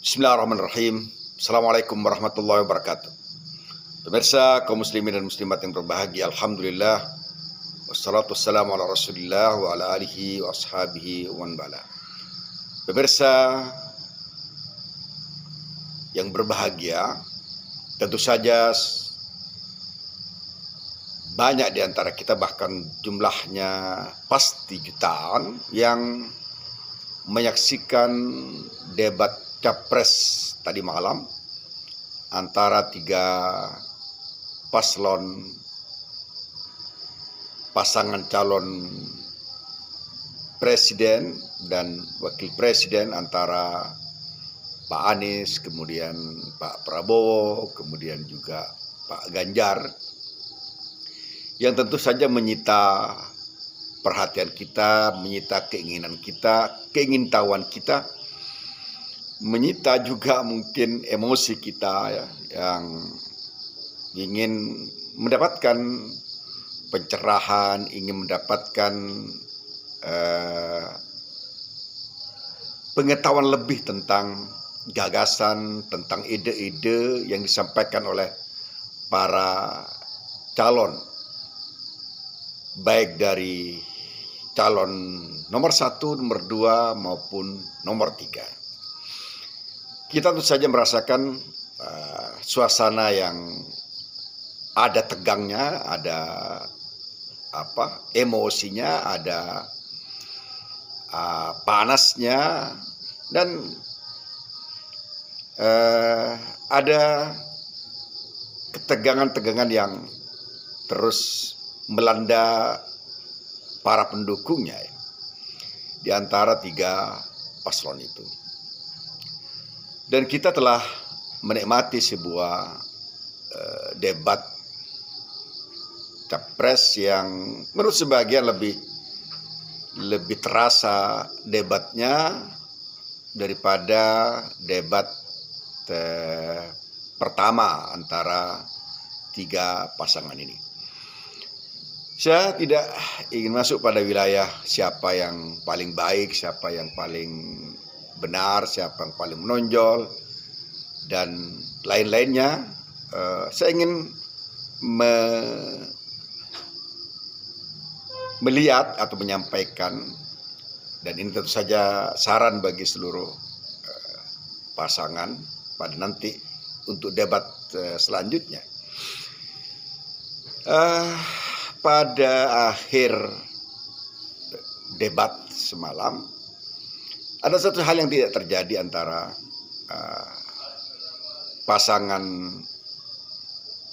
Bismillahirrahmanirrahim. Assalamualaikum warahmatullahi wabarakatuh. Pemirsa kaum muslimin dan muslimat yang berbahagia, alhamdulillah wassalatu wassalamu ala Rasulillah wa ala alihi wa ashabihi wa man bala. Pemirsa yang berbahagia, tentu saja banyak di antara kita, bahkan jumlahnya pasti jutaan, yang menyaksikan debat Capres tadi malam antara tiga pasangan calon presiden dan wakil presiden, antara Pak Anies, kemudian Pak Prabowo, kemudian juga Pak Ganjar, yang tentu saja menyita perhatian kita, menyita keinginan kita, keingintahuan kita, menyita juga mungkin emosi kita ya, yang ingin mendapatkan pencerahan, ingin mendapatkan pengetahuan lebih tentang gagasan, tentang ide-ide yang disampaikan oleh para calon, baik dari calon nomor 1, nomor 2 maupun nomor 3. Kita tentu saja merasakan suasana yang ada tegangnya, ada emosinya, ada panasnya, dan ada ketegangan-tegangan yang terus melanda para pendukungnya di antara tiga paslon itu. Dan kita telah menikmati sebuah debat Capres yang menurut sebagian lebih terasa debatnya daripada debat pertama antara tiga pasangan ini. Saya tidak ingin masuk pada wilayah siapa yang paling baik, siapa yang paling benar, siapa yang paling menonjol, dan lain-lainnya. Saya ingin melihat atau menyampaikan, dan ini tentu saja saran bagi seluruh pasangan pada nanti untuk debat selanjutnya. Pada akhir debat semalam, ada satu hal yang tidak terjadi antara pasangan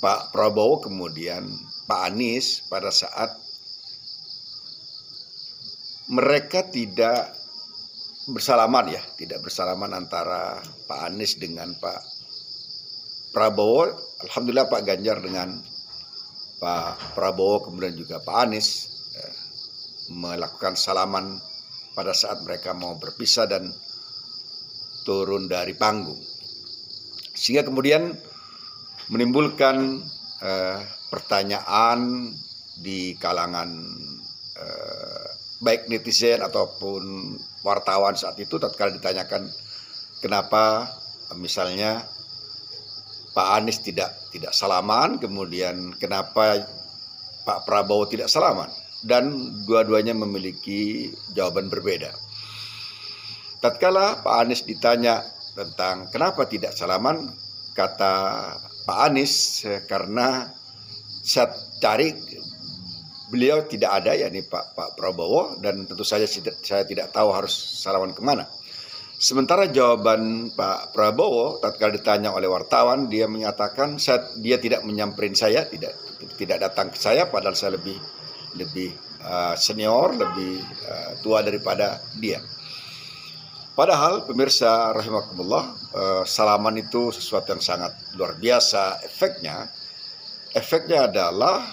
Pak Prabowo kemudian Pak Anies pada saat mereka tidak bersalaman tidak bersalaman antara Pak Anies dengan Pak Prabowo. Alhamdulillah Pak Ganjar dengan Pak Prabowo kemudian juga Pak Anies melakukan salaman pada saat mereka mau berpisah dan turun dari panggung, sehingga kemudian menimbulkan pertanyaan di kalangan baik netizen ataupun wartawan saat itu tatkala ditanyakan kenapa misalnya Pak Anies tidak salaman, kemudian kenapa Pak Prabowo tidak salaman, dan dua-duanya memiliki jawaban berbeda. Tatkala Pak Anies ditanya tentang kenapa tidak salaman, kata Pak Anies, karena saya cari beliau tidak ada, yakni Pak Prabowo, dan tentu saja saya tidak tahu harus salaman kemana. Sementara jawaban Pak Prabowo tatkala ditanya oleh wartawan, dia menyatakan dia tidak menyamperin saya, tidak datang ke saya, padahal saya lebih senior, lebih tua daripada dia. Padahal pemirsa rahimakumullah, salaman itu sesuatu yang sangat luar biasa efeknya. Efeknya adalah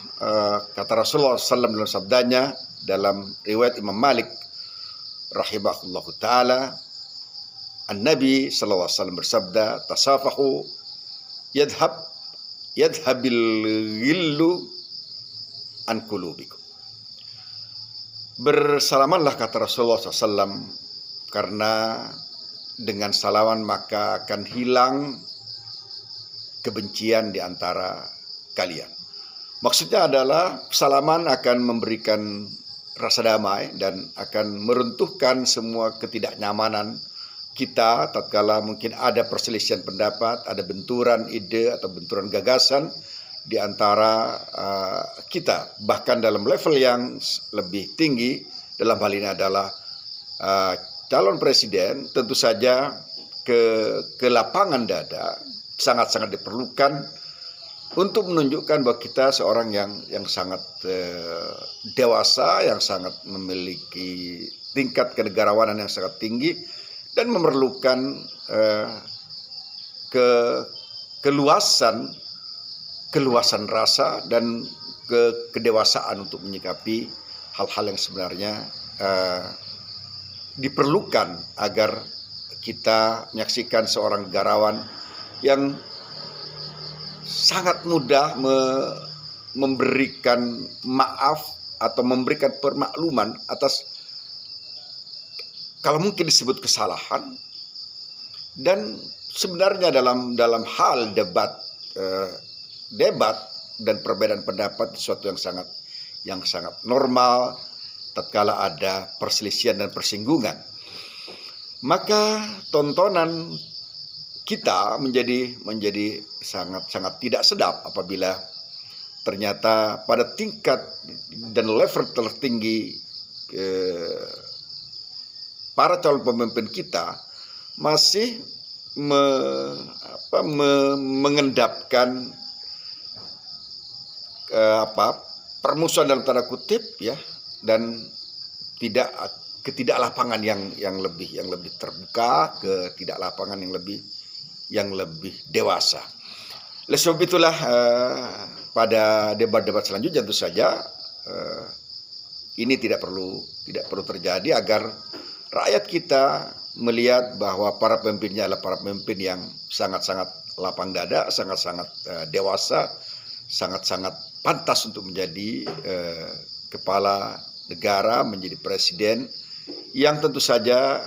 kata Rasulullah SAW dalam sabdanya dalam riwayat Imam Malik rahimahullah ta'ala, An-Nabi SAW bersabda, tasafahu yadhabil ghillu an qulubikum. Bersalamanlah kata Rasulullah SAW, karena dengan salaman maka akan hilang kebencian di antara kalian. Maksudnya adalah salaman akan memberikan rasa damai dan akan meruntuhkan semua ketidaknyamanan kita tatkala mungkin ada perselisihan pendapat, ada benturan ide atau benturan gagasan di antara kita. Bahkan dalam level yang lebih tinggi, dalam hal ini adalah calon presiden, tentu saja kelapangan dada sangat-sangat diperlukan untuk menunjukkan bahwa kita seorang yang sangat dewasa, yang sangat memiliki tingkat kenegarawanan yang sangat tinggi dan memerlukan keluasan rasa dan kedewasaan untuk menyikapi hal-hal yang sebenarnya diperlukan agar kita menyaksikan seorang negarawan yang sangat mudah memberikan maaf atau memberikan permakluman atas kalau mungkin disebut kesalahan. Dan sebenarnya dalam hal debat dan perbedaan pendapat sesuatu yang sangat normal tatkala ada perselisihan dan persinggungan. Maka tontonan kita menjadi sangat tidak sedap apabila ternyata pada tingkat dan level tertinggi para calon pemimpin kita masih mengendapkan permusuhan dalam tanda kutip ya, dan ketidaklapangan yang lebih terbuka, ketidaklapangan yang lebih dewasa. Oleh sebab itulah pada debat-debat selanjutnya tentu saja ini tidak perlu terjadi agar rakyat kita melihat bahwa para pemimpinnya adalah para pemimpin yang sangat-sangat lapang dada, sangat-sangat dewasa, sangat-sangat pantas untuk menjadi kepala negara, menjadi presiden, yang tentu saja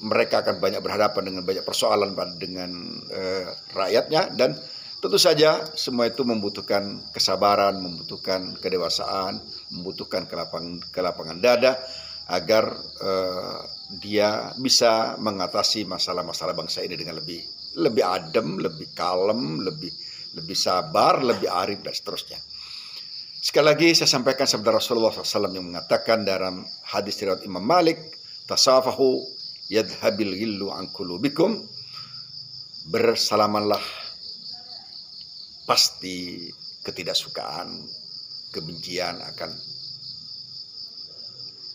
mereka akan banyak berhadapan dengan banyak persoalan dengan rakyatnya, dan tentu saja semua itu membutuhkan kesabaran, membutuhkan kedewasaan, membutuhkan kelapangan dada agar dia bisa mengatasi masalah-masalah bangsa ini dengan lebih adem, lebih kalem, lebih sabar, lebih arif dan seterusnya. Sekali lagi saya sampaikan sabda Rasulullah SAW yang mengatakan dalam hadis riwayat Imam Malik, tasafahu yadhabil ghillu an qulubikum, bersalamanlah pasti ketidaksukaan, kebencian akan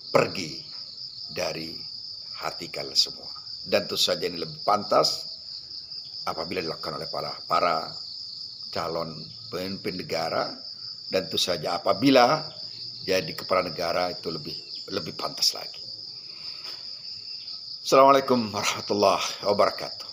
pergi dari hati kalian semua. Dan tentu saja ini lebih pantas apabila dilakukan oleh para calon pemimpin negara, dan tentu saja apabila jadi kepala negara itu lebih pantas lagi. Assalamualaikum warahmatullahi wabarakatuh.